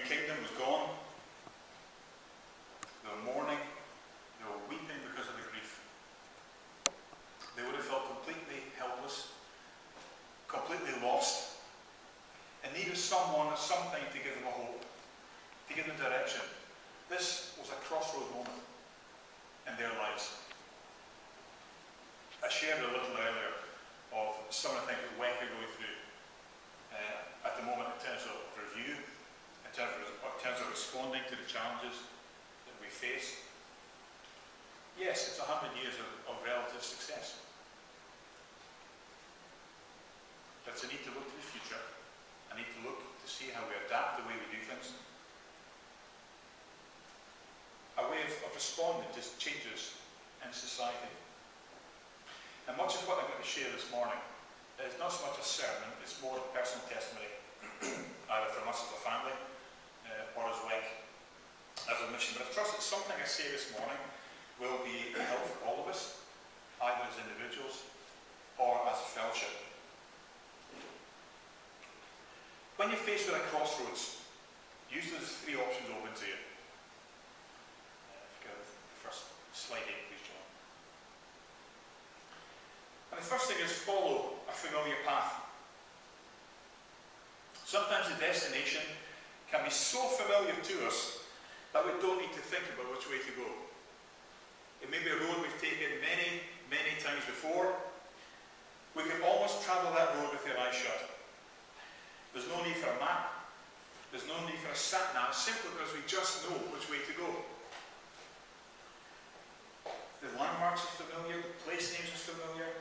new kingdom was gone. They were mourning, they were weeping because of the grief. They would have felt completely helpless, completely lost, in need of someone or something to give them a hope, to give them direction. This was a crossroads moment in their lives. I shared a little earlier of some of the things that we're going through at the moment in terms of review, in terms of responding to the challenges that we face. Yes, it's 100 years of relative success. But it's a need to look to the future. I need to look to see how we adapt the way we do things. A way of responding to changes in society. And much of what I'm going to share this morning is not so much a sermon, it's more a personal testimony, either from us as a family or as a mission. But I trust that something I say this morning will be a help for all of us, either as individuals or as a fellowship. When you're faced with a crossroads, usually there's three options open to you. If you go to the first slide in, please, John. And the first thing is follow a familiar path. Sometimes the destination can be so familiar to us that we don't need to think about which way to go. It may be a road we've taken many, many times before. We can almost travel that road with your eyes shut. There's no need for a map. There's no need for a sat-nav, simply because we just know which way to go. The landmarks are familiar, the place names are familiar.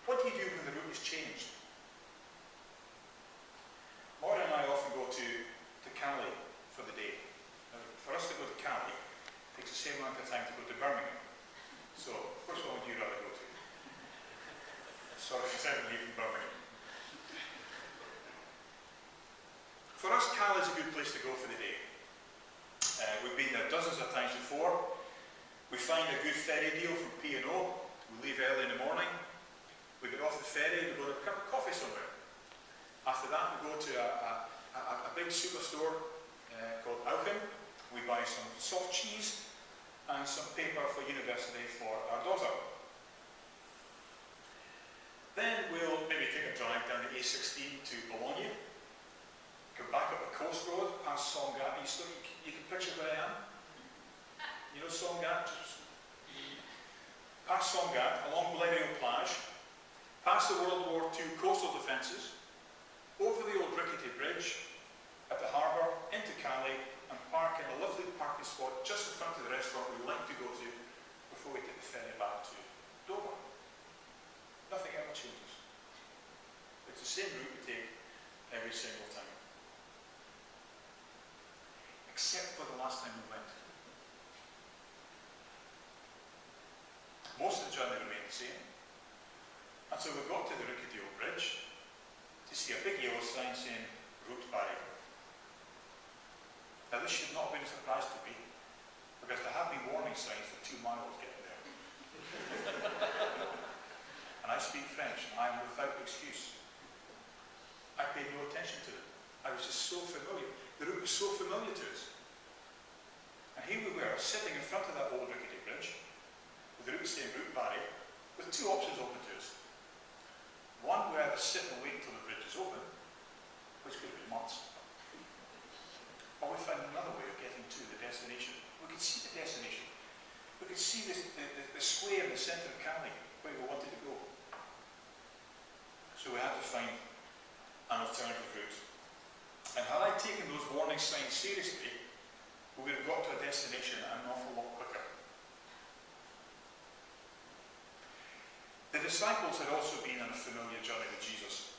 What do you do when the route is changed? Maura and I often go to Cali for the day. Now, for us to go to Cali, it takes the same amount of time to go to Birmingham. So, which one would you rather go to? Sorry if I leave from Birmingham. For us, Cali is a good place to go for the day. We've been there dozens of times before. We find a good ferry deal from P&O. We leave early in the morning. We get off the ferry, we go to a cup of coffee somewhere. After that, we go to a big superstore called Auchan. We buy some soft cheese and some paper for university for our daughter. Then we'll maybe take a drive down the A16 to Bologna. Go back up the coast road, past Songat. You can picture where I am? You know Songat? Past Songat, along Valerio Plage, past the World War II coastal defences, over the old rickety bridge, at the harbour, into Cali, and park in a lovely parking spot just in front of the restaurant we like to go to before we take the ferry back to Dover. Nothing ever changes. It's the same route we take every single time. Except for the last time we went. Most of the journey remained the same. And so we got to the rickety old bridge to see a big yellow sign saying, Route Barry. Now this should not have been a surprise to me, because there have been warning signs for 2 miles getting there. And I speak French, and I am without excuse. I paid no attention to it. I was just so familiar. The route was so familiar to us. And here we were, sitting in front of that old rickety bridge, with the route saying Route Barry, with 2 options open to us. One, we either sit and wait until the bridge is open, which could be months, or we find another way of getting to the destination. We could see the destination. We could see the square in the centre of Cali, where we wanted to go. So we had to find an alternative route. And had I taken those warning signs seriously, we would have got to a destination an awful lot quicker. The disciples had also been on a familiar journey with Jesus,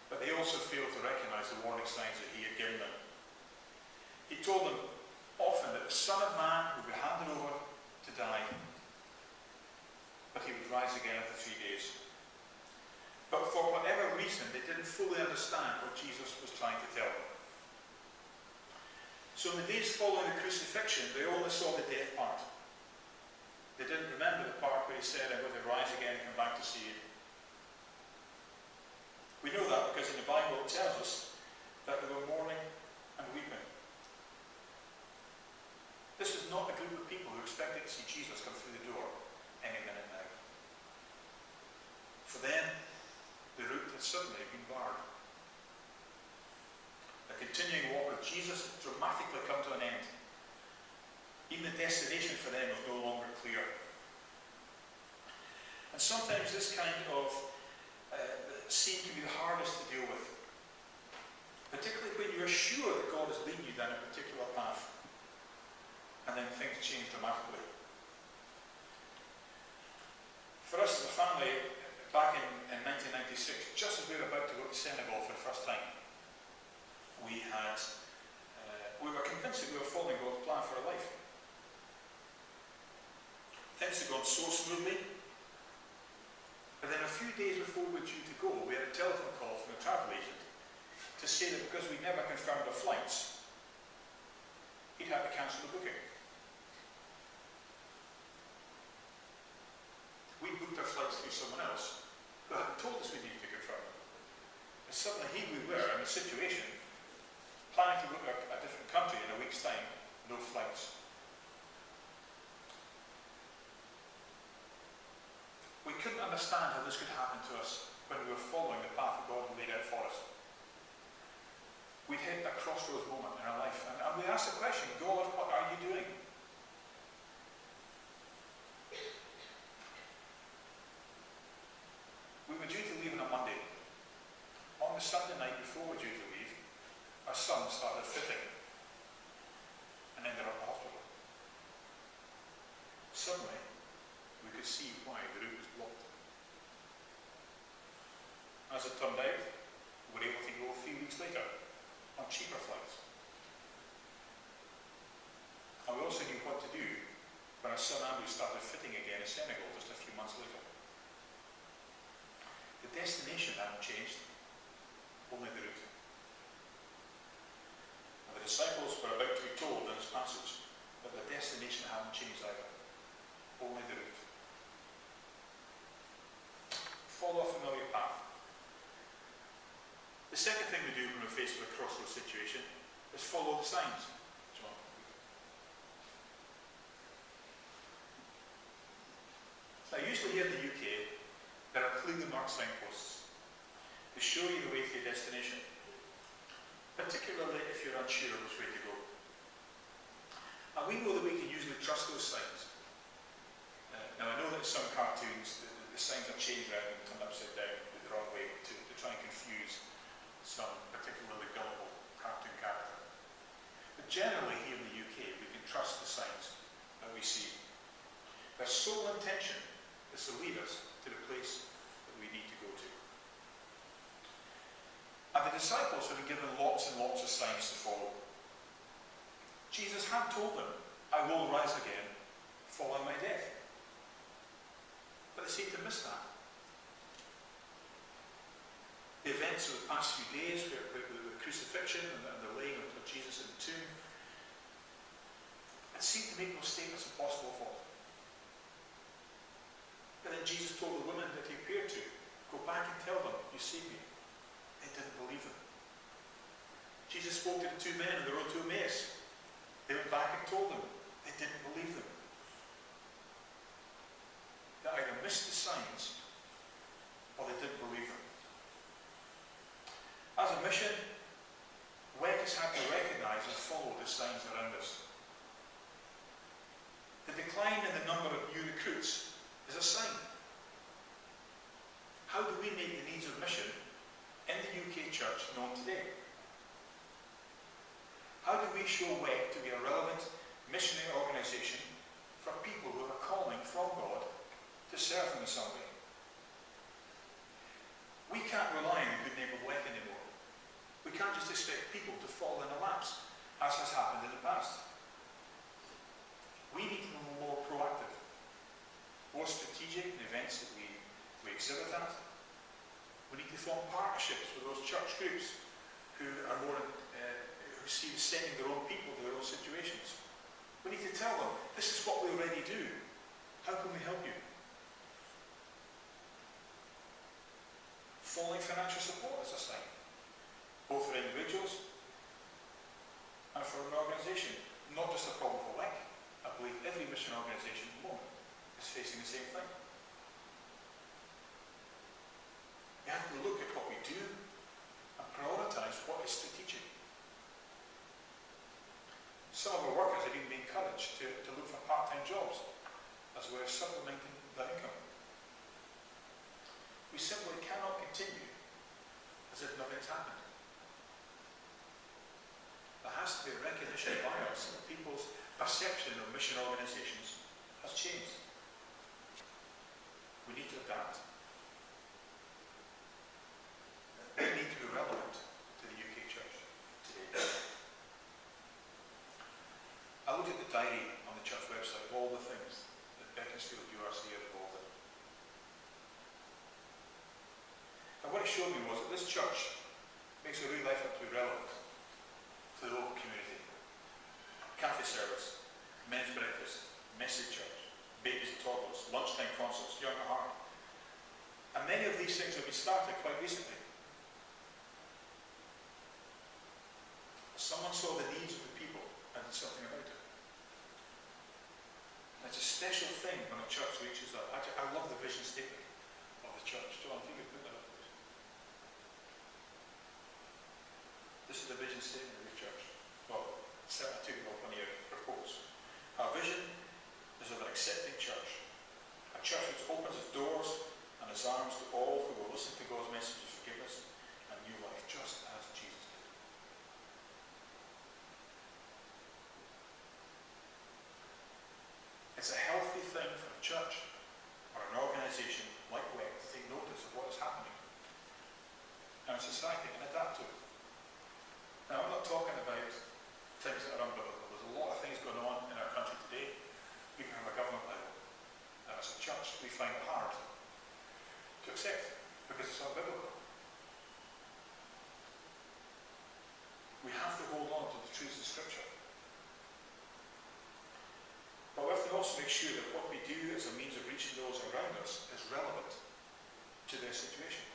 but they also failed to recognise the warning signs that he had given them. He told them often that the Son of Man would be handed over to die, but he would rise again after 3 days. But for whatever reason, they didn't fully understand what Jesus was trying to tell them. So in the days following the crucifixion, they only saw the death part. They didn't remember the part where he said, I'm going to rise again and come back to see you. We know that because in the Bible it tells us that they were mourning and weeping. This is not a group of people who expected to see Jesus come through the door any minute now. For them, the route had suddenly been barred. The continuing walk with Jesus had dramatically come to an end. Even the destination for them was no longer clear. And sometimes this kind of scene can be the hardest to deal with. Particularly when you're sure that God is leading you down a particular path. And then things change dramatically. For us as a family, back in 1996, just as we were about to go to Senegal for the first time, we were convinced that we were following God's plan for our life. Things had gone so smoothly, but then a few days before we were due to go, we had a telephone call from the travel agent to say that because we never confirmed our flights, he'd had to cancel the booking. We booked our flights through someone else who hadn't told us we needed to confirm them. And suddenly here we were in a situation, planning to go to a different country in a week's time, no flights. We couldn't understand how this could happen to us when we were following the path that God had laid out for us. We'd hit a crossroads moment in our life, and we asked the question, God, what are you doing? We were due to leave on a Monday. On the Sunday night before we were due to leave, our son started fitting and ended up in the hospital. Suddenly, we could see why the route was blocked. As it turned out, we were able to go 3 weeks later on cheaper flights. And we also knew what to do when our son Andrew started fitting again in Senegal just a few months later. The destination hadn't changed, only the route. And the disciples were about to be told in this passage that the destination hadn't changed either, only the route. Follow a familiar path. The second thing we do when we're faced with a crossroads situation is follow the signs. John. Now, usually here in the UK, there are clearly marked signposts to show you the way to your destination, particularly if you're unsure of which way to go. And we know that we can usually trust those signs. Now, I know that in some cartoons, the signs are changed around and turned upside down the wrong way to try and confuse some particularly gullible cartoon character. But generally here in the UK, we can trust the signs that we see. Their sole intention is to lead us to the place that we need to go to. And the disciples had been given lots and lots of signs to follow. Jesus had told them, I will rise again following my death. But they seemed to miss that. The events of the past few days, the crucifixion and the laying of Jesus in the tomb, it seemed to make those statements impossible for them. But then Jesus told the women that he appeared to, go back and tell them, you see me. They didn't believe him. Jesus spoke to the two men on the road to Emmaus. They went back and told them. They didn't believe them. They either missed the signs or they didn't believe them. As a mission, workers have to recognise and follow the signs around us. The decline in the number of new recruits is a sign. How do we make the needs of mission in the UK church known today? How do we show WEC to be a relevant missionary organisation for people who have a calling from God to serve him in some way? We can't rely on the good name of WEC anymore. We can't just expect people to fall in our laps, as has happened in the past. We need to be more proactive, more strategic in events that we exhibit at. We need to form partnerships with those church groups who are more who see sending their own people to their own situations. We need to tell them, this is what we already do. How can we help you? Falling financial support is a sign. both for individuals and for an organisation. Not just a problem for LINC. I believe every mission organisation at the moment is facing the same thing. We have to look at what we do and prioritise what is strategic. Some of our workers are even being encouraged to look for part-time jobs as a way of supplementing their income. We simply cannot continue as if nothing's happened. There has to be a recognition by us that people's perception of mission organisations has changed. We need to adapt. We need to be relevant to the UK Church today. I looked at the diary on the church website of all the things that Beaconsfield URC are involved in. And what it showed me was that this church makes a real effort to be relevant to the local community. Cafe service, men's breakfast, message church, babies and toddlers, lunchtime concerts, young at heart. And many of these things have been started quite recently. Someone saw the needs of the people and did something about it. And it's a special thing when a church reaches that. I love the vision statement of the church. John, if you could put that up, please. This is the vision statement of the church. Well, certainly I took it off one of your reports. Our vision is of an accepting church. A church which opens its doors and its arms to all who will listen to God's message of forgiveness and new life, just as Jesus did. It's a healthy thing for a church or an organisation like WEC to take notice of what is happening in our society and adapt to it. Now, I'm not talking about things that are unbiblical. There's a lot of things going on in our country today, even from a government level. And as a church, we find it hard to accept because it's unbiblical. We have to hold on to the truths of Scripture. But we have to also make sure that what we do as a means of reaching those around us is relevant to their situation.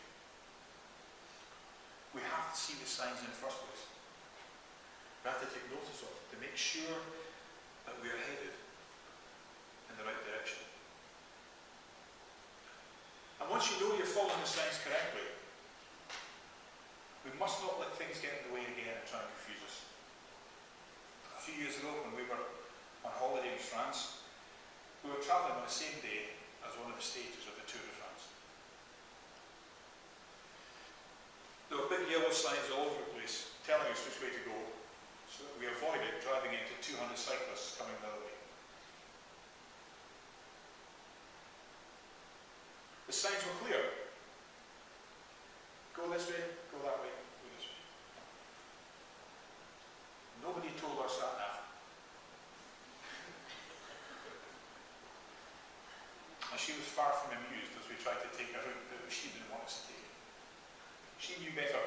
We have to see the signs in the first place. We have to take notice of it to make sure that we are headed in the right direction. And once you know you're following the signs correctly, we must not let things get in the way again and try and confuse us. A few years ago, when we were on holiday in France, we were travelling on the same day as one of the stages of the Tour de France. There were big yellow signs all over the place telling us which way to go, so that we avoided driving into 200 cyclists coming the other way. The signs were clear. Go this way, go that way, go this way. Nobody told us that now. And she was far from amused as we tried to take a route that she didn't want us to take. She knew better.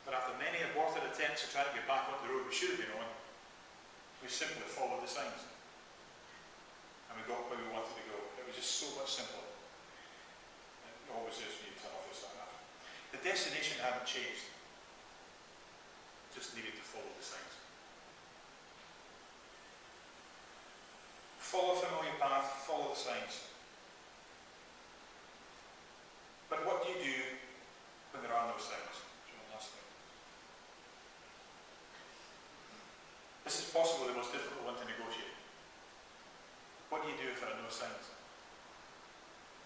But after many aborted attempts to try to get back on the road we should have been on, we simply followed the signs. And we got where we wanted to go. It was just so much simpler. It always is when you turn off this like that. The destination hadn't changed. Just needed to follow the signs. Follow a familiar path, follow the signs. But what do you do when there are no signs? Last thing. This is possibly the most difficult one to negotiate. What do you do if there are no signs?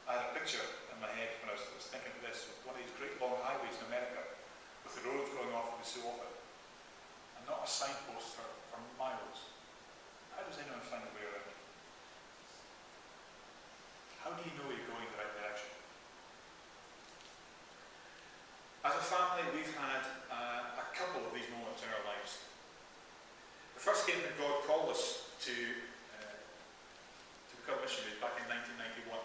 I had a picture in my head when I was thinking of this, of one of these great long highways in America, with the roads going off every so often, and not a signpost for miles. How does anyone find a way around it? How do you know you're going in the right direction? As a family, we've had a couple of these moments in our lives. The first came when God called us to become missionaries back in 1991.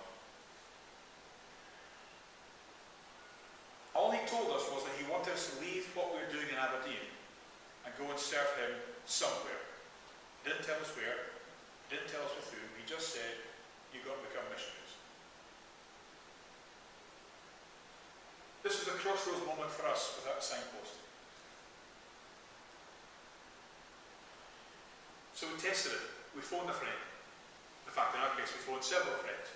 All he told us was that he wanted us to leave what we were doing in Aberdeen and go and serve him somewhere. He didn't tell us where, he didn't tell us with whom, he just said, you've got to become missionaries. This was a crossroads moment for us without a signpost. So we tested it. We phoned a friend. In fact, in our case, we phoned several friends.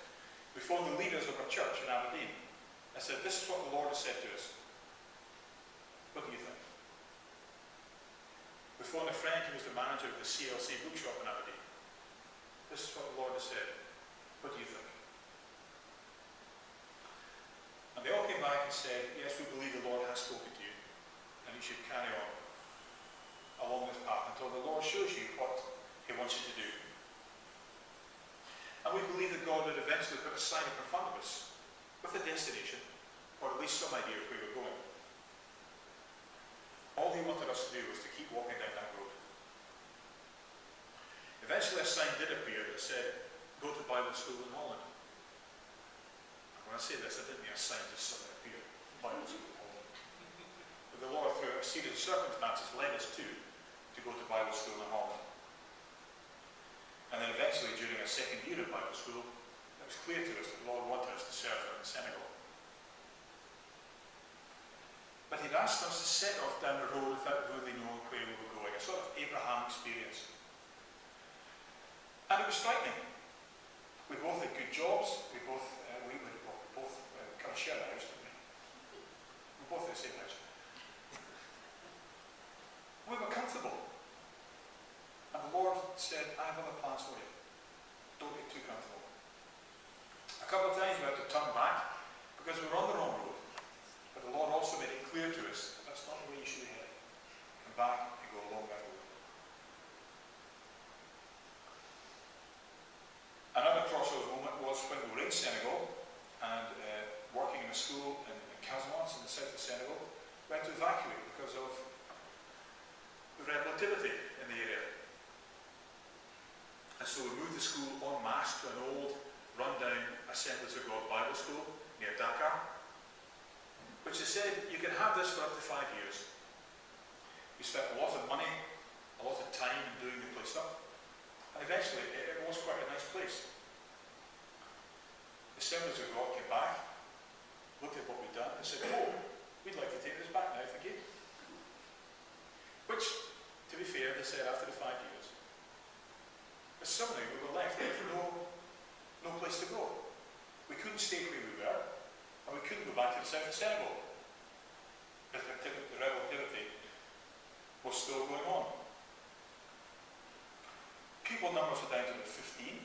We phoned the leaders of our church in Aberdeen. I said, this is what the Lord has said to us. What do you think? We phoned a friend who was the manager of the CLC bookshop in Aberdeen. This is what the Lord has said. What do you think? And they all came back and said, yes, we believe the Lord has spoken to you, and you should carry on along this path until the Lord shows you what He wants you to do. And we believe that God would eventually put a sign up in front of us with a destination, or at least some idea of where we're going. All He wanted us to do was to keep walking down that road. Eventually a sign did appear that said, go to Bible school in Holland. And when I say this, I didn't mean a sign just suddenly appeared. Bible school in Holland. But the Lord, through a series of circumstances, led us to go to Bible school in Holland. And then eventually, during our second year of Bible school, it was clear to us that the Lord wanted us to serve Him in Senegal. But He'd asked us to set off down the road without really knowing where we were going, a sort of Abraham experience. And it was frightening. We both had good jobs. We both kind of shared a house, didn't we? We both had the same house. We were comfortable. And the Lord said, I have other plans for you. Don't get too comfortable. A couple of times we had to turn back because we were on the wrong road. But the Lord also made it clear to us that that's not the way you should be heading. Come back and go along that road. Another crossroads moment was when we were in Senegal and working in a school in Casamance in the south of Senegal. We had to evacuate because of the relativity in the area. And so we moved the school en masse to an old, run-down Assemblies of God Bible school near Dakar, which has said, you can have this for up to 5 years. We spent a lot of money, a lot of time in doing the place up, and eventually it was quite a nice place. The Assemblies of God came back, looked at what we'd done, and said, oh, we'd like to take this back now, thank you. Which, to be fair, they said after the 5 years. But suddenly we were left with no place to go. We couldn't stay where we were, and we couldn't go back to the south of Senegal. The rebel activity was still going on. Pupil numbers were down to about 15.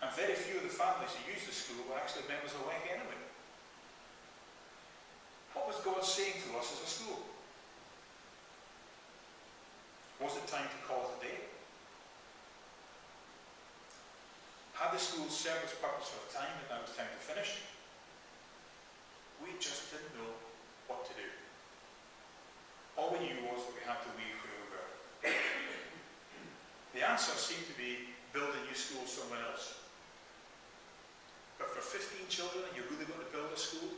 And very few of the families who used the school were actually members of WEC anyway. What was God saying to us as a school? Was it time to call it a day? Had the school served its purpose for a time and now it was time to finish? We just didn't know what to do. All we knew was that we had to leave where we were. The answer seemed to be build a new school somewhere else. But for 15 children, and you're really going to build a school?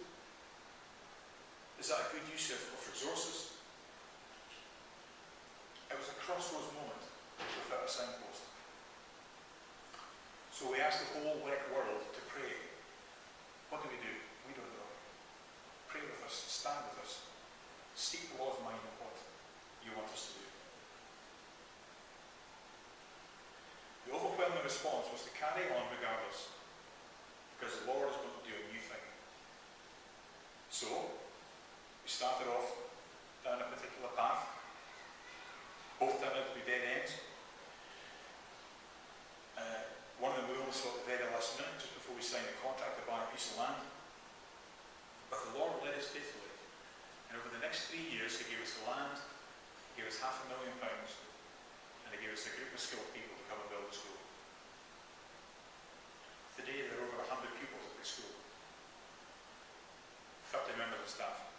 Is that a good use of resources? It was a crossroads moment without a signpost. So we asked the whole WEC world to pray. What do? We don't know. Pray with us, stand with us, seek the Lord's mind on what you want us to do. The overwhelming response was to carry on regardless, because the Lord is going to do a new thing. So, we started off down a particular path. Both turned out to be dead ends. One of them we only saw at the very last minute, just before we signed the contract to buy a piece of land. But the Lord led us faithfully. And over the next 3 years, He gave us the land, He gave us £500,000, and He gave us a group of skilled people to come and build the school. Today, there are over 100 pupils at the school. 30 members of staff.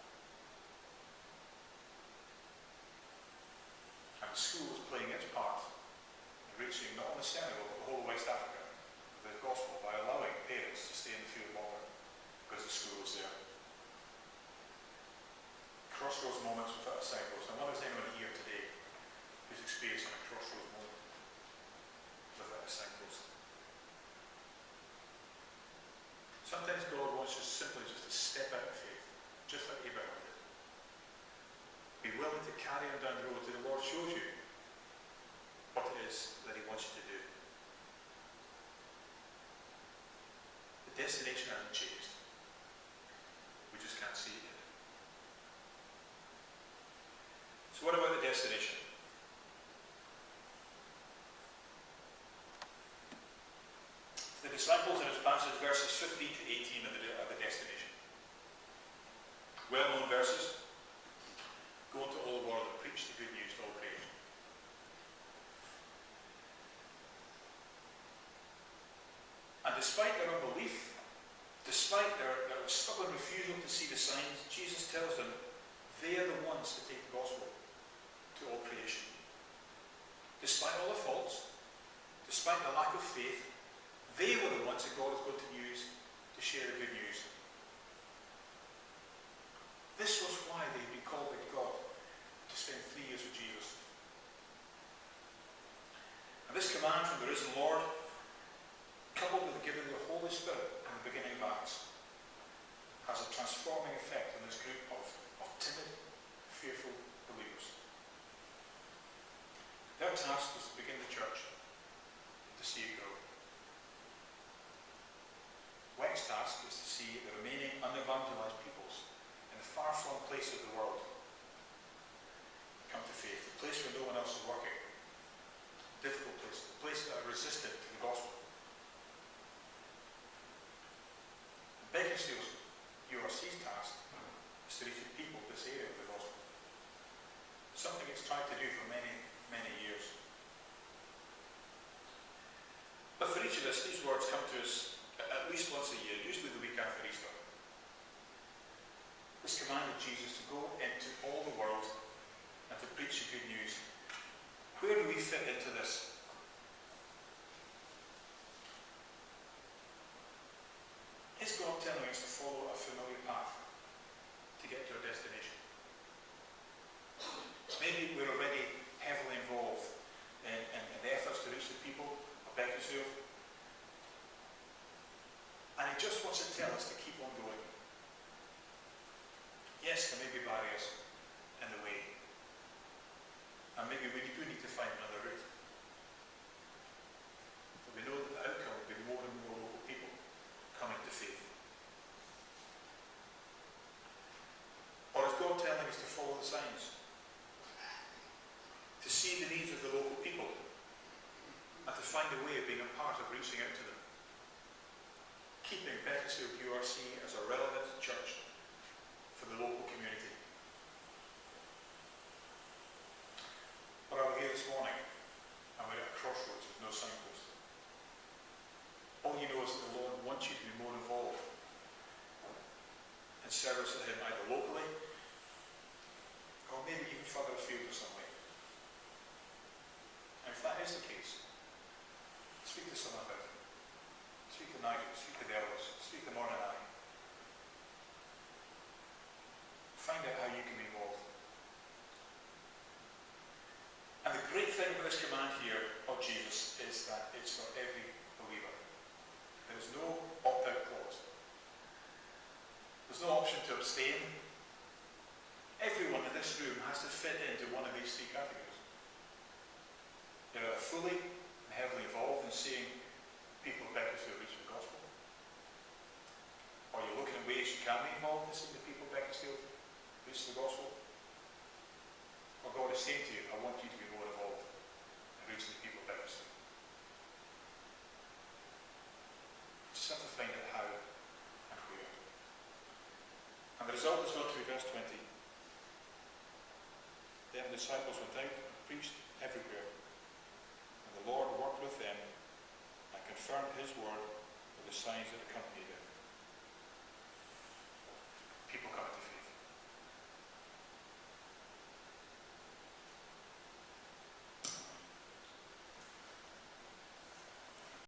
And the school is playing its part in reaching not only Senegal, but the whole of West Africa with the gospel by allowing parents to stay in the field longer because the school is there. Crossroads moments without a signpost. I wonder if there's anyone here today who's experiencing a crossroads moment without a signpost. So Sometimes God wants us simply just to step out of faith, just like Abraham did. Be willing to carry him down the road till the Lord shows you what it is that he wants you to do. The destination hasn't changed. We just can't see it yet. So what about the destination? The disciples in this passage, verses 15 to 18 are the destination. Well-known verses. Go into all the world and preach the good news to all creation. And despite their unbelief, despite their stubborn refusal to see the signs, Jesus tells them they are the ones to take the gospel to all creation. Despite all their faults, despite the lack of faith, they were the ones that God is going to use to share the good news. This was why they'd been called by God to spend 3 years with Jesus. And this command from the risen Lord, coupled with the giving of the Holy Spirit in the beginning of Acts, has a transforming effect on this group of timid, fearful believers. Their task was to begin the church and to see it grow. Weck's task is to see the remaining unevangelized peoples in the far-flung places of the world come to faith, the place where no one else is working, difficult places, the places that are resistant to the gospel. And Beaconsfield's URC's task is to reach the people of this area of the gospel. Something it's tried to do for many, many years. But for each of us, these words come to us at least once a year, usually the week after Easter. This command of Jesus to go into all the world and to preach the good news. Where do we fit into this? Is God telling us to follow a familiar path to get to our destination? Maybe we're already heavily involved in the efforts to reach the people of Beaconsfield. And he just wants to tell us to keep on going. Yes, there may be barriers in the way. And maybe we do need to find another route. But we know that the outcome will be more and more local people coming to faith. Or is God telling us to follow the signs? To see the needs of the local people and to find a way of being a part of reaching out to them. Keeping Beaconsfield URC as a relevant church for the local community. But I was here this morning and we're at Crossroads with no signpost. All you know is that the Lord wants you to be more involved in service of Him, either locally or maybe even further afield in some way. And if that is the case, speak to someone about it. Speak to Nigel, speak to the elders, speak to Morning Eye. Find out how you can be involved. And the great thing about this command here of Jesus is that it's for every believer. There is no opt-out clause. There's no option to abstain. Everyone in this room has to fit into one of these 3 categories. You're either fully and heavily involved in seeing people of Beaconsfield reach the gospel, or you're looking at ways you can be involved in seeing the people of Beaconsfield reach the gospel, or God is saying to you, I want you to be more involved in reaching the people of Beaconsfield. You just have to find out how and where. And the result is going to be verse 20. Then the disciples went out and preached everywhere, and the Lord worked with them and confirmed His word with the signs that accompanied it.